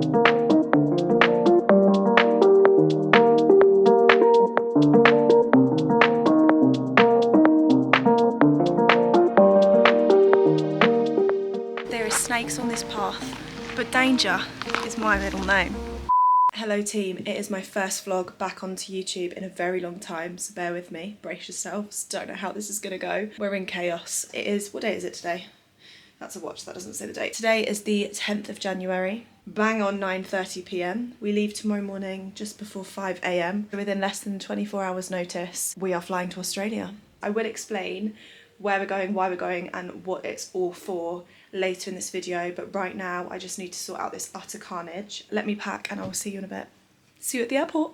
There are snakes on this path, but danger is my middle name. Hello team, it is my first vlog back onto YouTube in a very long time, so bear with me, brace yourselves, don't know how this is gonna go. We're in chaos. It is, what day is it today? That's a watch, that doesn't say the date. Today is the 10th of January, bang on 9:30 p.m. We leave tomorrow morning just before 5 a.m. Within less than 24 hours notice, we are flying to Australia. I will explain where we're going, why we're going, and what it's all for later in this video, but right now I just need to sort out this utter carnage. Let me pack and I will see you in a bit. See you at the airport.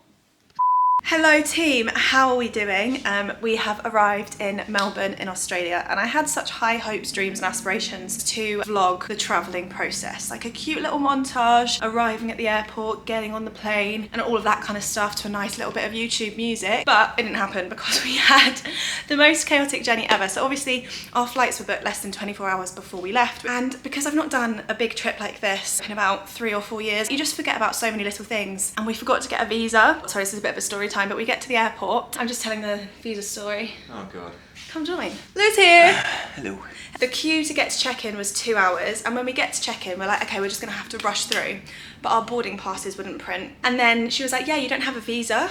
Hello team, how are we doing? We have arrived in Melbourne in Australia, and I had such high hopes, dreams and aspirations to vlog the travelling process, like a cute little montage, arriving at the airport, getting on the plane and all of that kind of stuff to a nice little bit of YouTube music, but it didn't happen because we had the most chaotic journey ever. So obviously our flights were booked less than 24 hours before we left, and because I've not done a big trip like this in about 3 or 4 years, you just forget about so many little things, and we forgot to get a visa. Sorry, this is a bit of a story time, but we get to the airport. I'm just telling the visa story. Oh god. Come join. Lew's here. Hello. The queue to get to check-in was 2 hours, and when we get to check-in, we're like, okay, we're just gonna have to rush through. But our boarding passes wouldn't print. And then she was like, yeah, you don't have a visa.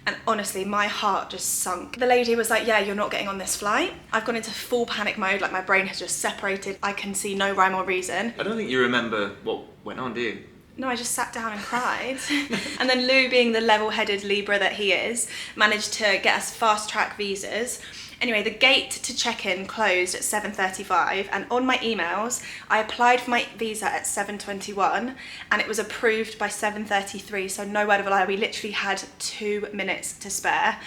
And honestly, my heart just sunk. The lady was like, yeah, you're not getting on this flight. I've gone into full panic mode, like my brain has just separated. I can see no rhyme or reason. I don't think you remember what went on, do you? No, I just sat down and cried. And then Lew, being the level-headed Libra that he is, managed to get us fast-track visas. Anyway, the gate to check-in closed at 7:35, and on my emails, I applied for my visa at 7:21, and it was approved by 7:33, so no word of a lie, we literally had 2 minutes to spare.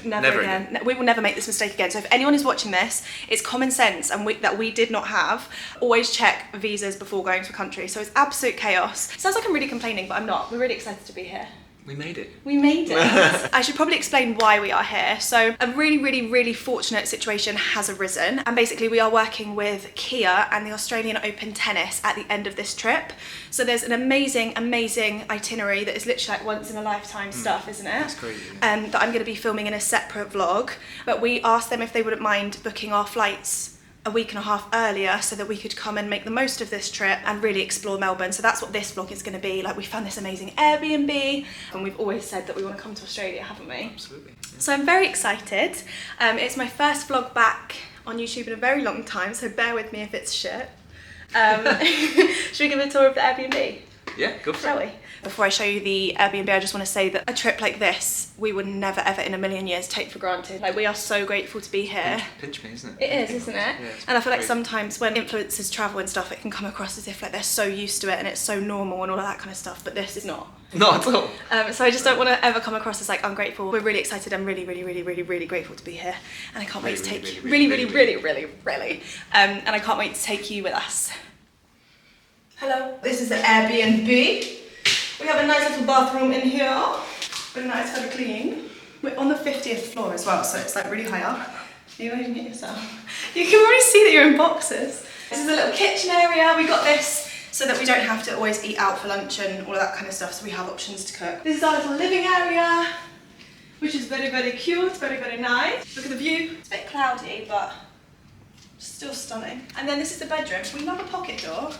Never again. We will never make this mistake again. So if anyone is watching this, it's common sense and that we did not have. Always check visas before going to a country. So it's absolute chaos. Sounds like I'm really complaining, but I'm not. We're really excited to be here. We made it. We made it. I should probably explain why we are here. So a really fortunate situation has arisen, and basically we are working with Kia and the Australian Open Tennis at the end of this trip. So there's an amazing itinerary that is literally like once in a lifetime stuff, isn't it? That's crazy. That I'm going to be filming in a separate vlog. But we asked them if they wouldn't mind booking our flights a week and a half earlier so that we could come and make the most of this trip and really explore Melbourne. So that's what this vlog is going to be. Like, we found this amazing Airbnb, and we've always said that we want to come to Australia, haven't we? Absolutely. Yeah. So I'm very excited. It's my first vlog back on YouTube in a very long time, so bear with me if it's shit. Should we give a tour of the Airbnb? Yeah, go for Shall it. we? Before I show you the Airbnb, I just want to say that a trip like this, we would never ever in a million years take for granted. Like, we are so grateful to be here. Pinch me, isn't it? It is, isn't it? Yeah, it's and I feel like crazy. sometimes when influencers travel and stuff, it can come across as if like they're so used to it and it's so normal and all of that kind of stuff, but this is not. Not at all. So I just don't want to ever come across as like ungrateful. We're really excited and really grateful to be here, and I can't wait to take you. Really. And I can't wait to take you with us. Hello. This is the Airbnb. We have a nice little bathroom in here. Very nice, very clean. We're on the 50th floor as well, so it's like really high up. Are you imagine it yourself? You can already see that you're in boxes. This is a little kitchen area. We got this so that we don't have to always eat out for lunch and all of that kind of stuff, so we have options to cook. This is our little living area, which is very cute, very nice. Look at the view. It's a bit cloudy, but still stunning. And then this is the bedroom. We love a pocket door.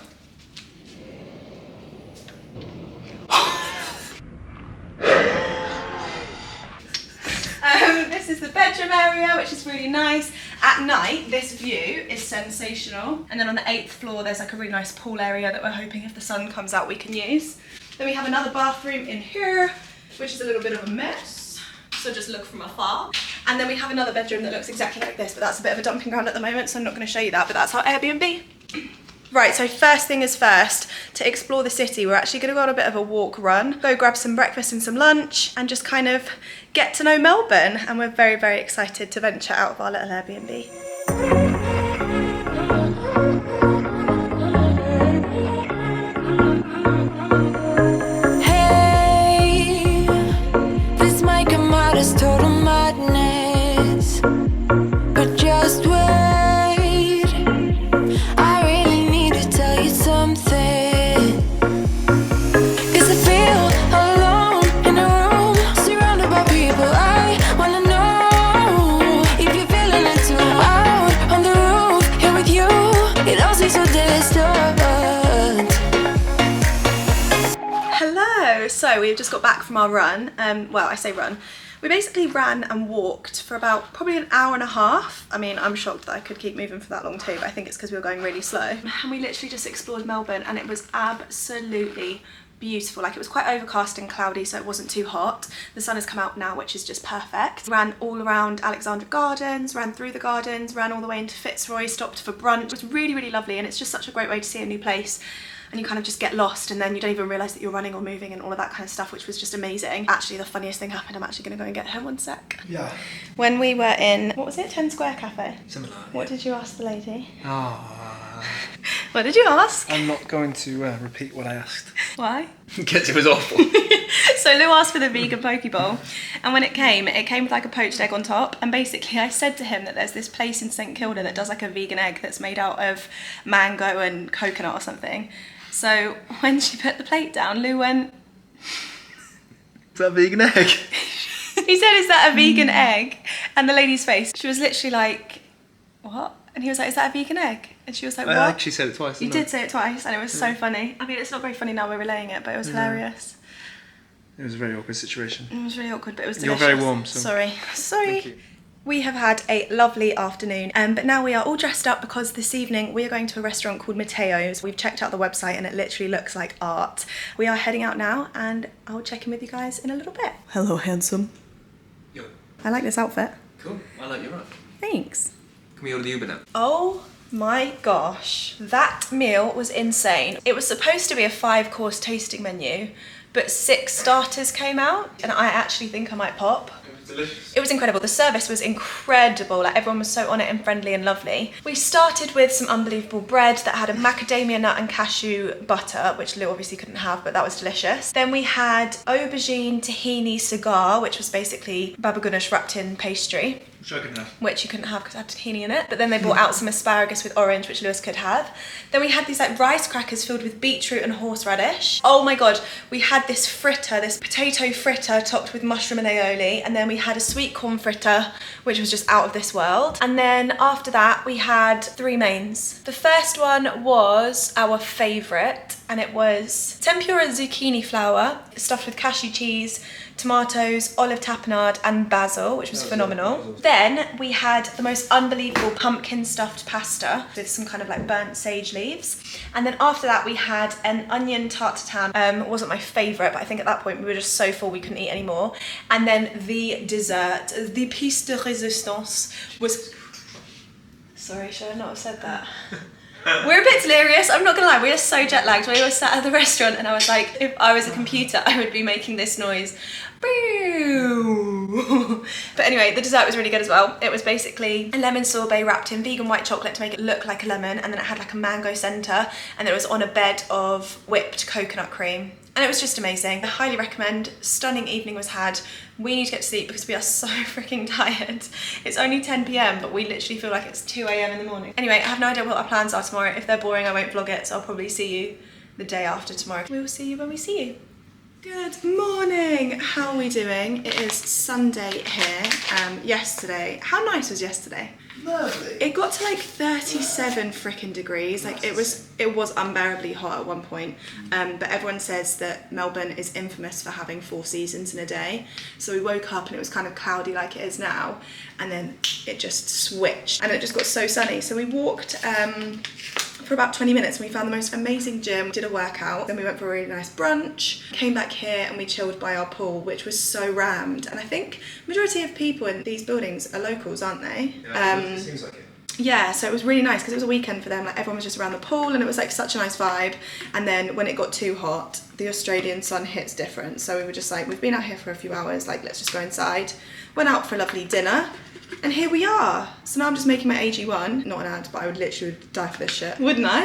This is the bedroom area, which is really nice. At night, this view is sensational. And then on the 8th floor, there's like a really nice pool area that we're hoping if the sun comes out we can use. Then we have another bathroom in here, which is a little bit of a mess. So just look from afar. And then we have another bedroom that looks exactly like this, but that's a bit of a dumping ground at the moment, so I'm not going to show you that, but that's our Airbnb. Right, so first thing is first, to explore the city, we're actually going to go on a bit of a walk run, go grab some breakfast and some lunch, and just kind of get to know Melbourne. And we're very excited to venture out of our little Airbnb. Hey, this might come out as total madness, but just wait. I really need to tell you something. Hello. So we've just got back from our run. Well, I say run. We basically ran and walked for about probably an hour and a half. I mean, I'm shocked that I could keep moving for that long too, but I think it's because we were going really slow. And we literally just explored Melbourne and it was absolutely beautiful. Like, it was quite overcast and cloudy, so it wasn't too hot. The sun has come out now, which is just perfect. Ran all around Alexandra Gardens, ran through the gardens, ran all the way into Fitzroy, stopped for brunch. It was really, really lovely, and it's just such a great way to see a new place. And you kind of just get lost, and then you don't even realise that you're running or moving and all of that kind of stuff, which was just amazing. Actually, the funniest thing happened. I'm actually going to go and get her one sec. Yeah. When we were in, what was it, 10 Square Cafe? Something like that. What did you ask the lady? Oh, What did you ask? I'm not going to repeat what I asked. Why? Because it was awful. So Lew asked for the vegan poke bowl, and when it came with like a poached egg on top, and basically I said to him that there's this place in St Kilda that does like a vegan egg that's made out of mango and coconut or something. So when she put the plate down, Lew went, Is that a vegan egg? he said, "Is that a vegan egg?" And the lady's face, she was literally like, "What?" And he was like, "Is that a vegan egg?" And she was like, "What?" I actually said it twice. You didn't I? did say it twice, and it was so funny. I mean, it's not very funny now we're relaying it, but it was hilarious. It was a very awkward situation. It was really awkward, but it was You're delicious. very warm, so- Sorry. Thank you. We have had a lovely afternoon, but now we are all dressed up because this evening we are going to a restaurant called Mateo's. We've checked out the website and it literally looks like art. We are heading out now, and I'll check in with you guys in a little bit. Hello, handsome. Yo, I like this outfit. cool. I like your run. Thanks. Can we order the Uber now? Oh my gosh, that meal was insane. It was supposed to be a 5-course tasting menu, but 6 starters came out, and I actually think I might pop. It was delicious. It was incredible. The service was incredible. Like, everyone was so on it and friendly and lovely. We started with some unbelievable bread that had a macadamia nut and cashew butter, which Lew obviously couldn't have, but that was delicious. Then we had aubergine tahini cigar, which was basically baba ganoush wrapped in pastry, Which I can have. which you couldn't have because it had tahini in it. But then they brought out some asparagus with orange, which Lewis could have. Then we had these like rice crackers filled with beetroot and horseradish. Oh my god, we had this fritter, this potato fritter topped with mushroom and aioli, and then we had a sweet corn fritter, which was just out of this world. And then after that, we had 3 mains. The first one was our favourite, and it was tempura zucchini flour stuffed with cashew cheese, tomatoes, olive tapenade and basil, which was phenomenal. Then we had the most unbelievable pumpkin stuffed pasta with some kind of like burnt sage leaves. And then after that we had an onion tarte tatin. It wasn't my favourite, but I think at that point we were just so full we couldn't eat anymore. And then the dessert, the piece de résistance was... Sorry, should I not have said that? We're a bit delirious, I'm not gonna lie, we are so jet lagged. We were sat at the restaurant and I was like, if I was a computer, I would be making this noise. But anyway, the dessert was really good as well. It was basically a lemon sorbet wrapped in vegan white chocolate to make it look like a lemon, and then it had like a mango centre, and it was on a bed of whipped coconut cream. And it was just amazing. I highly recommend. Stunning evening was had. We need to get to sleep because we are so freaking tired. It's only 10 p.m, but we literally feel like it's 2 a.m. in the morning. Anyway, I have no idea what our plans are tomorrow. If they're boring, I won't vlog it, so I'll probably see you the day after tomorrow. We will see you when we see you. Good morning. How are we doing? It is Sunday here. Yesterday, how nice was yesterday? Lovely. It got to like 37 freaking degrees. Like it was unbearably hot at one point. But everyone says that Melbourne is infamous for having 4 seasons in a day. So we woke up and it was kind of cloudy like it is now, and then it just switched and it just got so sunny. So we walked for about 20 minutes and we found the most amazing gym, did a workout, then we went for a really nice brunch, came back here and we chilled by our pool, which was so rammed. And I think majority of people in these buildings are locals, aren't they? It seems like it. Yeah, so it was really nice because it was a weekend for them. Like everyone was just around the pool and it was like such a nice vibe. And then when it got too hot, the Australian sun hits different. So we were just like, we've been out here for a few hours, like let's just go inside. Went out for a lovely dinner. And here we are. So now I'm just making my AG1. Not an ad, but I would literally die for this shit. Wouldn't I?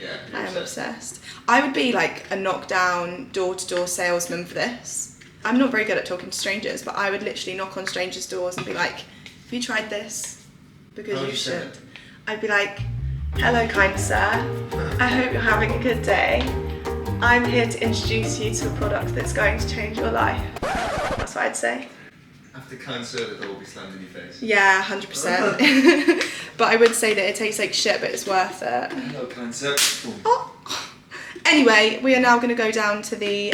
Yeah. I am obsessed. I would be like a knockdown door-to-door salesman for this. I'm not very good at talking to strangers, but I would literally knock on strangers' doors and be like, have you tried this? Because How would you you say should. it? I'd be like, hello kind sir, I hope you're having a good day. I'm here to introduce you to a product that's going to change your life. That's what I'd say. After kind sir, that will be slammed in your face. Yeah, 100%. But I would say that it tastes like shit, but it's worth it. Hello, kind sir. Oh, Anyway, we are now going to go down to the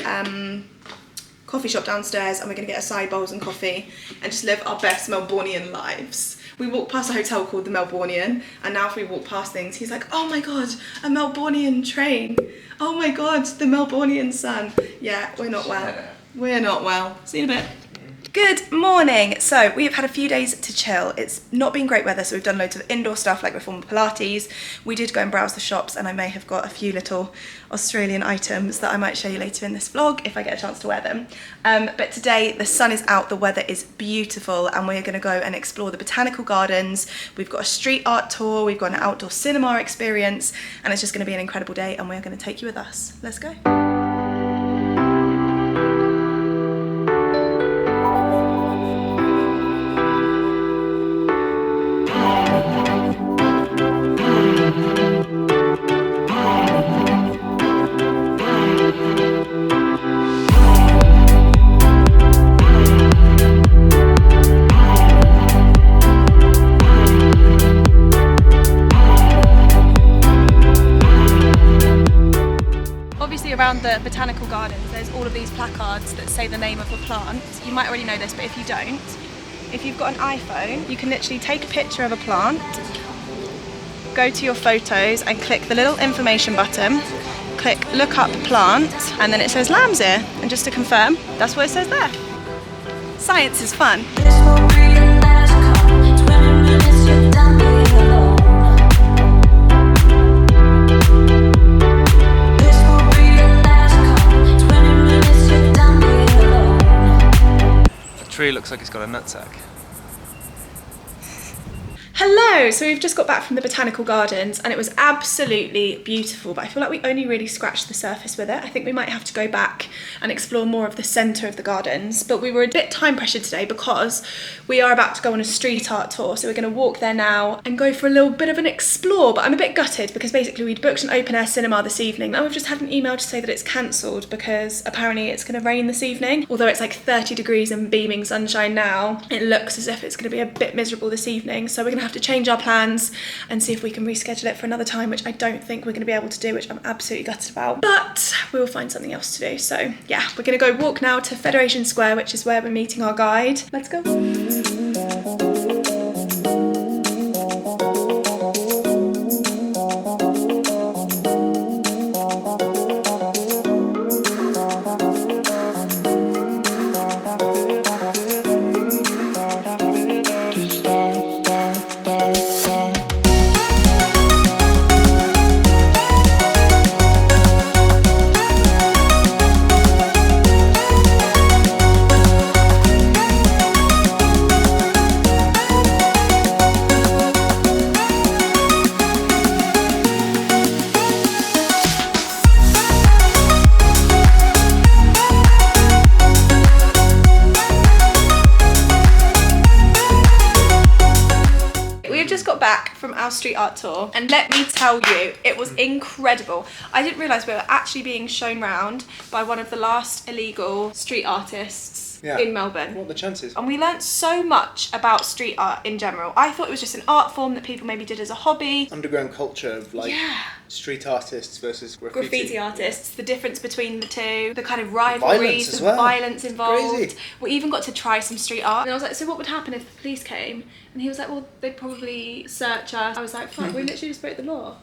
coffee shop downstairs and we're going to get acai bowls and coffee and just live our best Melbourneian lives. We walked past a hotel called the Melbourneian, and now if we walk past things, he's like, oh my god, a Melbourneian train. Oh my god, the Melbourneian sun. Yeah, we're not well. We're not well. See you in a bit. Good morning. So we have had a few days to chill. It's not been great weather, so we've done loads of indoor stuff like reformer Pilates. We did go and browse the shops, and I may have got a few little Australian items that I might show you later in this vlog if I get a chance to wear them. But today the sun is out, the weather is beautiful, and we're going to go and explore the Botanical Gardens. We've got a street art tour, we've got an outdoor cinema experience, and it's just going to be an incredible day, and we're going to take you with us. Let's go. Around the Botanical Gardens, there's all of these placards that say the name of a plant. You might already know this, but if you don't, if you've got an iPhone, you can literally take a picture of a plant, go to your photos and click the little information button, click look up plant, and then it says lamb's ear. And just to confirm, that's what it says there. Science is fun. Tree looks like it's got a nutsack. Hello! So we've just got back from the Botanical Gardens and it was absolutely beautiful, but I feel like we only really scratched the surface with it. I think we might have to go back and explore more of the centre of the gardens, but we were a bit time pressured today because we are about to go on a street art tour, so we're going to walk there now and go for a little bit of an explore. But I'm a bit gutted because basically we'd booked an open air cinema this evening and we've just had an email to say that it's cancelled because apparently it's going to rain this evening. Although it's like 30 degrees and beaming sunshine now, it looks as if it's going to be a bit miserable this evening, so we're going to have to change our plans and see if we can reschedule it for another time, which I don't think we're going to be able to do, which I'm absolutely gutted about, but we will find something else to do. So yeah, we're going to go walk now to Federation Square, which is where we're meeting our guide. Let's go. Our street art tour, and let me tell you, it was incredible. I didn't realise we were actually being shown round by one of the last illegal street artists in Melbourne. What are the chances? And we learnt so much about street art in general. I thought it was just an art form that people maybe did as a hobby. Underground culture of like street artists versus graffiti artists, the difference between the two, the kind of rivalries, the violence involved. Crazy. We even got to try some street art. And I was like, so what would happen if the police came? And he was like, well, they'd probably search us. I was like, fuck, we literally just broke the law.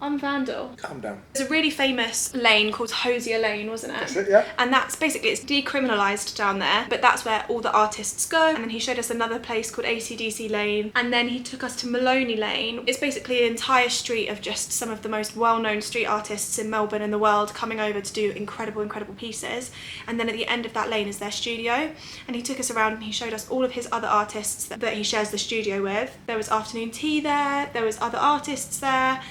I'm a vandal. Calm down. There's a really famous lane called Hosier Lane, wasn't it? That's it, yeah. And that's basically, it's decriminalised down there, but that's where all the artists go. And then he showed us another place called AC/DC Lane. And then he took us to Maloney Lane. It's basically an entire street of just some of the most well-known street artists in Melbourne and the world coming over to do incredible, incredible pieces. And then at the end of that lane is their studio. And he took us around and he showed us all of his other artists that he shares the studio with. There was afternoon tea there was other artists there.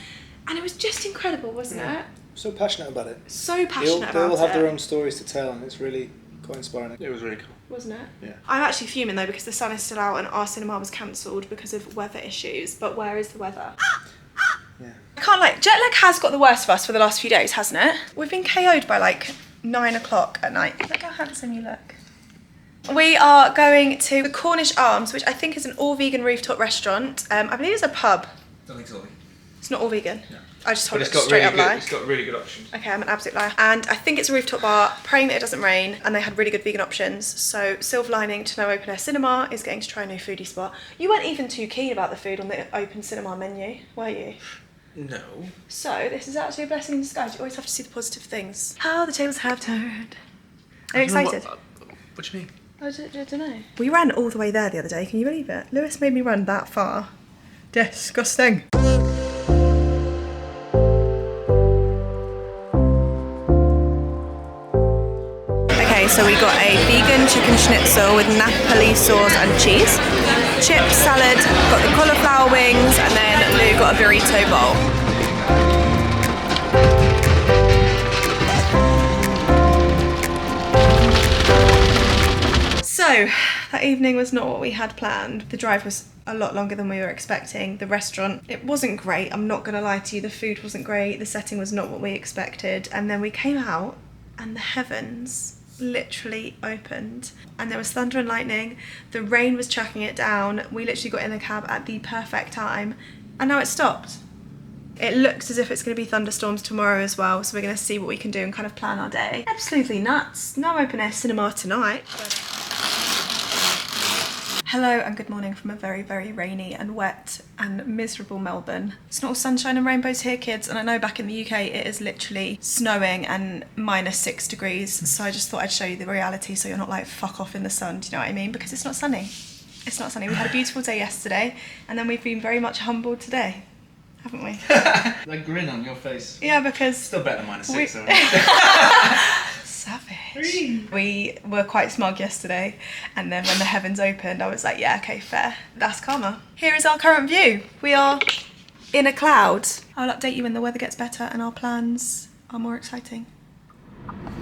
And it was just incredible, wasn't it? So passionate about it. So passionate about it. They all have their own stories to tell, and it's really quite inspiring. It was really cool. Wasn't it? Yeah. I'm actually fuming though because the sun is still out and our cinema was cancelled because of weather issues. But where is the weather? Yeah. I can't lie, jet lag has got the worst of us for the last few days, hasn't it? We've been KO'd by like 9 o'clock at night. Look how handsome you look. We are going to the Cornish Arms, which I think is an all-vegan rooftop restaurant. I believe it's a pub. Don't think so. It's not all vegan? No. I just told But it it's got straight really up good. lie. It's got really good options. Okay, I'm an absolute liar. And I think it's a rooftop bar, praying that it doesn't rain, and they had really good vegan options. So silver lining to no open air cinema is getting to try a new foodie spot. You weren't even too keen about the food on the open cinema menu, were you? No. So this is actually a blessing in disguise. You always have to see the positive things. How the tables have turned. Are you excited? What do you mean? I don't know. We ran all the way there the other day, can you believe it? Lewis made me run that far. Disgusting. Okay, so we got a vegan chicken schnitzel with Napoli sauce and cheese, chip salad, got the cauliflower wings, and then Lew got a burrito bowl. So, that evening was not what we had planned. The drive was a lot longer than we were expecting. The restaurant, it wasn't great, I'm not gonna lie to you. The food wasn't great, the setting was not what we expected. And then we came out and the heavens literally opened and there was thunder and lightning. The rain was chucking it down. We literally got in the cab at the perfect time and now it stopped. It looks as if it's going to be thunderstorms tomorrow as well, so we're going to see what we can do and kind of plan our day. Absolutely nuts. No open air cinema tonight. Hello and good morning from a very, very rainy and wet and miserable Melbourne. It's not all sunshine and rainbows here, kids, and I know back in the UK it is literally snowing and -6 degrees, so I just thought I'd show you the reality so you're not like fuck off in the sun, do you know what I mean? Because it's not sunny. It's not sunny. We had a beautiful day yesterday and then we've been very much humbled today, haven't we? That grin on your face. Yeah, because... Still better than -6, though. Savage. We were quite smug yesterday and then when the heavens opened I was like, yeah, okay, fair. That's karma. Here is our current view. We are in a cloud. I'll update you when the weather gets better and our plans are more exciting.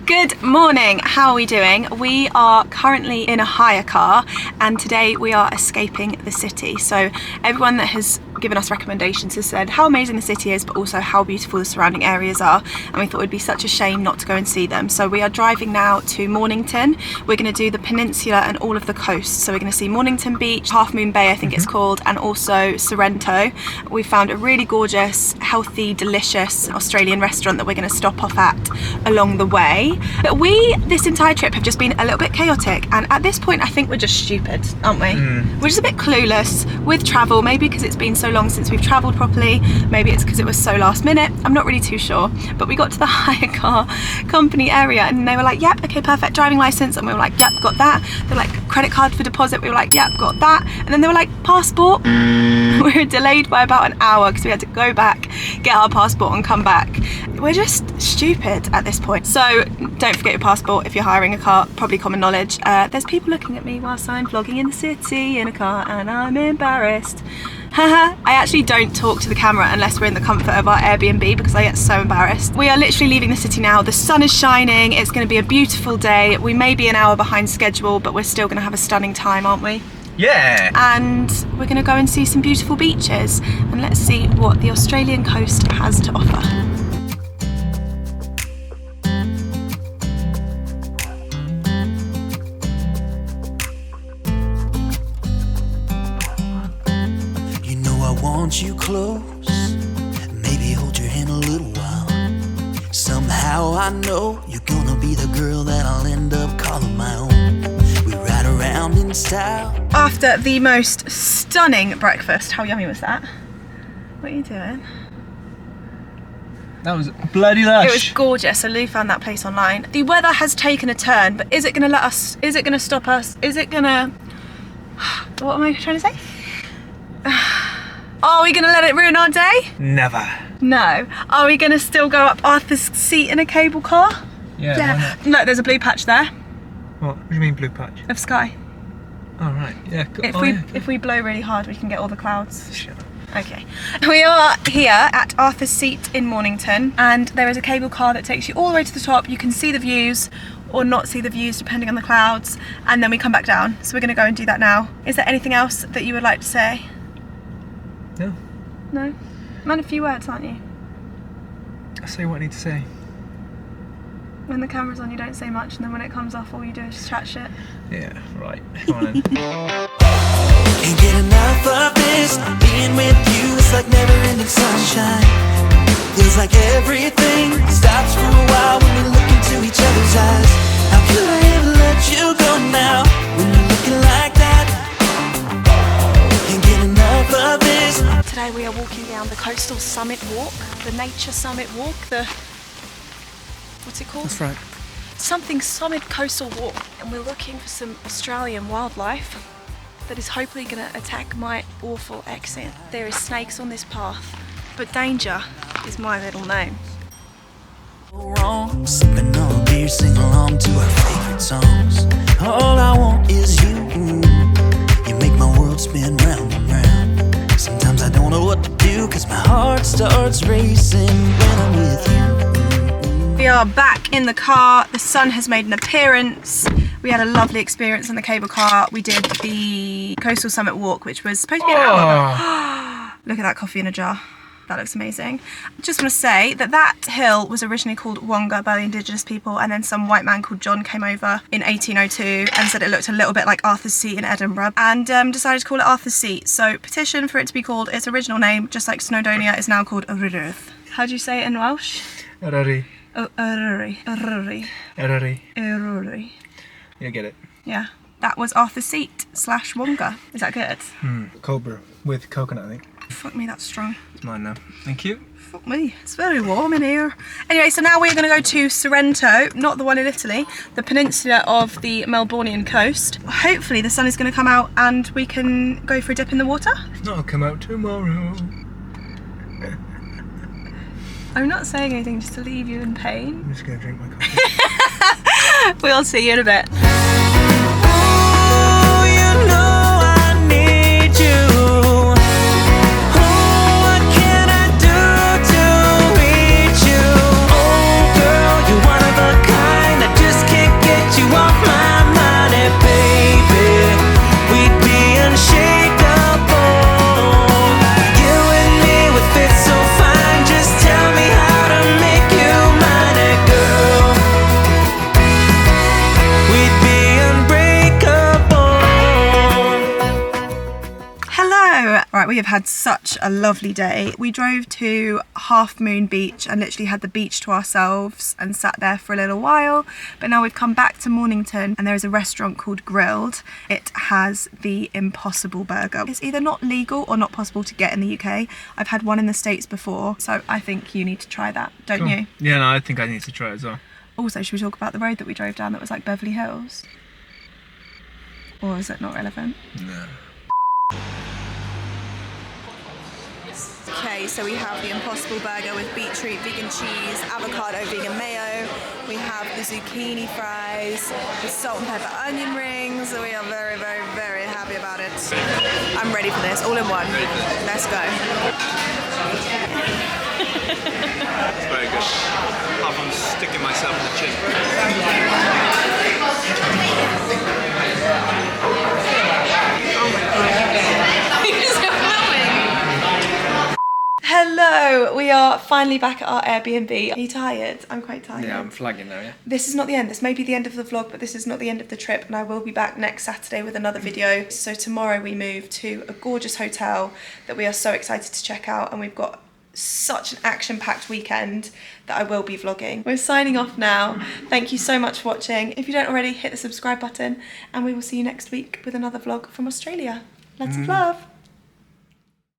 Good morning, how are we doing? We are currently in a hire car and today we are escaping the city. So everyone that has given us recommendations has said how amazing the city is, but also how beautiful the surrounding areas are, and we thought it would be such a shame not to go and see them. So we are driving now to Mornington. We're going to do the peninsula and all of the coast. So we're going to see Mornington Beach, Half Moon Bay I think it's called, and also Sorrento. We found a really gorgeous, healthy, delicious Australian restaurant that we're going to stop off at along the way. But this entire trip have just been a little bit chaotic, and at this point I think we're just stupid, aren't we? We're just a bit clueless with travel, maybe because it's been so long since we've travelled properly, maybe it's because it was so last minute, I'm not really too sure. But we got to the hire car company area and they were like, yep, okay, perfect, driving licence, and we were like, yep, got that. They're like, credit card for deposit, we were like, yep, got that. And then they were like, passport. We were delayed by about an hour because we had to go back, get our passport and come back. We're just stupid at this point. So don't forget your passport if you're hiring a car, probably common knowledge. There's people looking at me whilst I'm vlogging in the city in a car and I'm embarrassed. Haha, I actually don't talk to the camera unless we're in the comfort of our Airbnb because I get so embarrassed. We are literally leaving the city now. The sun is shining, it's going to be a beautiful day. We may be an hour behind schedule, but we're still going to have a stunning time, aren't we? Yeah! And we're going to go and see some beautiful beaches and let's see what the Australian coast has to offer. Want you close, maybe hold your hand a little while. Somehow I know you're gonna be the girl that I'll end up calling my own. We ride around in style. After the most stunning breakfast, how yummy was that? What are you doing? That was bloody lush. It was gorgeous. So Lew found that place online. The weather has taken a turn, but is it gonna let us, is it gonna stop us? Is it gonna, what am I trying to say? Are we gonna let it ruin our day? Never. No. Are we gonna still go up Arthur's seat in a cable car? Yeah. Why not? Look, there's a blue patch there What do you mean blue patch? of sky. Oh right, yeah. If we blow really hard, we can get all the clouds. Shut up. Okay. We are here at Arthur's Seat in Mornington, and there is a cable car that takes you all the way to the top. You can see the views or not see the views depending on the clouds, and then we come back down. So we're gonna go and do that now. Is there anything else that you would like to say? No. No? Man, a few words, aren't you? I say what I need to say. When the camera's on, you don't say much, and then when it comes off, all you do is just chat shit. Yeah, right. Come on then. Can't get enough of this. Being with you is like never ending sunshine. Feels like everything stops for a while when we look into each other's eyes. How could I ever let you go now when you're looking like that? Can't get enough of this. Today we are walking down the Coastal Summit Walk, the Nature Summit Walk, what's it called? That's right. Something Summit Coastal Walk, and we're looking for some Australian wildlife that is hopefully going to attack my awful accent. There is snakes on this path, but danger is my middle name. Wrong, sipping on a beer, sing along to our favorite songs. All I want is you. You make my world spin round and round. Sometimes I don't know what to do, cause my heart starts racing when I'm with you. We are back in the car. The sun has made an appearance. We had a lovely experience on the cable car. We did the Coastal Summit Walk, which was supposed to be an hour. Look at that coffee in a jar. That looks amazing. I just want to say that hill was originally called Wonga by the indigenous people, and then some white man called John came over in 1802 and said it looked a little bit like Arthur's Seat in Edinburgh, and decided to call it Arthur's Seat. So petition for it to be called its original name, just like Snowdonia is now called Rhydydd. How do you say it in Welsh? Eryri. Oh, Eryri. Eryri. Eryri. Eryri. Yeah, get it. Yeah. That was Arthur's Seat / Wonga. Is that good? Cold brew with coconut, I think. Fuck me, that's strong. It's mine now. Thank you. Fuck me, it's very warm in here. Anyway, so now we're going to go to Sorrento, not the one in Italy, the peninsula of the Melbournian coast. Hopefully the sun is going to come out and we can go for a dip in the water. I'll come out tomorrow. I'm not saying anything just to leave you in pain. I'm just going to drink my coffee. We'll see you in a bit. Oh, you know I need you. Oh, what can I do to reach you? Oh, girl, you're one of a kind. I just can't get you off my mind. And baby, we'd be unshakable. You and me would fit so fine. Just tell me how to make you mine, and girl, we'd be unbreakable. Hello! Right, we have had such a lovely day. We drove to Half Moon Beach and literally had the beach to ourselves and sat there for a little while. But now we've come back to Mornington and there is a restaurant called Grilled. It has the Impossible Burger. It's either not legal or not possible to get in the UK. I've had one in the States before, so I think you need to try that, don't you? Yeah, no, I think I need to try it as well. Also, should we talk about the road that we drove down that was like Beverly Hills? Or is it not relevant? No. Okay, so we have the Impossible Burger with beetroot, vegan cheese, avocado, vegan mayo. We have the zucchini fries, the salt and pepper onion rings. We are very, very, very happy about it. I'm ready for this, all in one. Let's go. It's very good. Apart from sticking myself in the chin. Hello, we are finally back at our Airbnb. Are you tired? I'm quite tired. Yeah, I'm flagging now, yeah. This is not the end. This may be the end of the vlog, but this is not the end of the trip, and I will be back next Saturday with another video. So tomorrow we move to a gorgeous hotel that we are so excited to check out, and we've got such an action-packed weekend that I will be vlogging. We're signing off now. Thank you so much for watching. If you don't already, hit the subscribe button, and we will see you next week with another vlog from Australia. Lots of love.